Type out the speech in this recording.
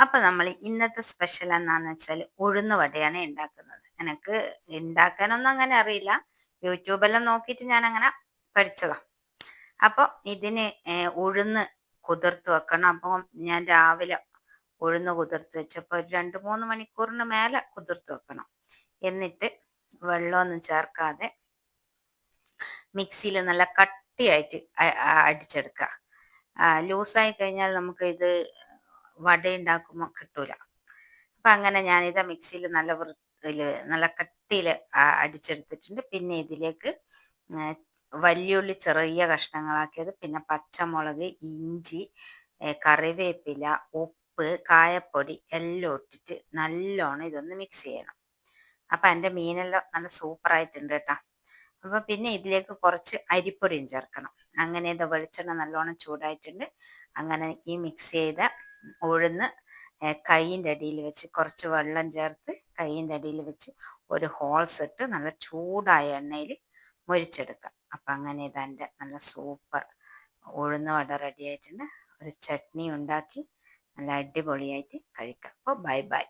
അപ്പൊ നമ്മൾ ഇന്നത്തെ സ്പെഷ്യൽ എന്നാന്ന് വെച്ചാൽ ഉഴുന്ന് വടയാണ് ഉണ്ടാക്കുന്നത്. എനിക്ക് ഉണ്ടാക്കാനൊന്നും അങ്ങനെ അറിയില്ല. യൂട്യൂബെല്ലാം നോക്കിയിട്ട് ഞാൻ അങ്ങനെ പഠിച്ചതാ. അപ്പൊ ഇതിന് ഉഴുന്ന് കുതിർത്ത് വെക്കണം. അപ്പോൾ ഞാൻ രാവിലെ ഉഴുന്ന് കുതിർത്ത് വെച്ചപ്പോൾ ഒരു 2-3 മണിക്കൂറിന് മേലെ കുതിർത്ത് വെക്കണം. എന്നിട്ട് വെള്ളമൊന്നും ചേർക്കാതെ മിക്സിയിൽ നല്ല കട്ടിയായിട്ട് അടിച്ചെടുക്കുക. ലൂസായി കഴിഞ്ഞാൽ നമുക്ക് ഇത് വട ഉണ്ടാക്കുമ്പോൾ കിട്ടൂല. അപ്പൊ അങ്ങനെ ഞാനിത് മിക്സിയിൽ നല്ല വൃത്തിയില് നല്ല കട്ടിയിൽ അടിച്ചെടുത്തിട്ടുണ്ട്. പിന്നെ ഇതിലേക്ക് വലിയുള്ളി ചെറിയ കഷ്ണങ്ങളാക്കിയത്, പിന്നെ പച്ചമുളക്, ഇഞ്ചി, കറിവേപ്പില, ഉപ്പ്, കായപ്പൊടി എല്ലാം ഇട്ടിട്ട് നല്ലോണം ഇതൊന്ന് മിക്സ് ചെയ്യണം. അപ്പൊ എൻ്റെ മീനെല്ലാം നല്ല സൂപ്പറായിട്ടുണ്ട് കേട്ടോ. അപ്പൊ പിന്നെ ഇതിലേക്ക് കുറച്ച് അരിപ്പൊടിയും ചേർക്കണം. അങ്ങനെ ഇത് വെളിച്ചെണ്ണ നല്ലോണം ചൂടായിട്ടുണ്ട്. അങ്ങനെ ഈ മിക്സ് ചെയ്ത ഉഴുന്ന് കൈയിൻ്റെ അടിയിൽ വെച്ച് കുറച്ച് വെള്ളം ചേർത്ത് കൈയിൻ്റെ അടിയിൽ വെച്ച് ഒരു ഹോൾസ് ഇട്ട് നല്ല ചൂടായ എണ്ണയിൽ മൊരിച്ചെടുക്കാം. അപ്പം അങ്ങനെ ഇതെൻ്റെ നല്ല സൂപ്പർ ഉഴുന്ന് വട റെഡി ആയിട്ടുണ്ട്. ഒരു ചട്നി ഉണ്ടാക്കി നല്ല അടിപൊളിയായിട്ട് കഴിക്കാം. അപ്പോൾ ബൈ ബൈ.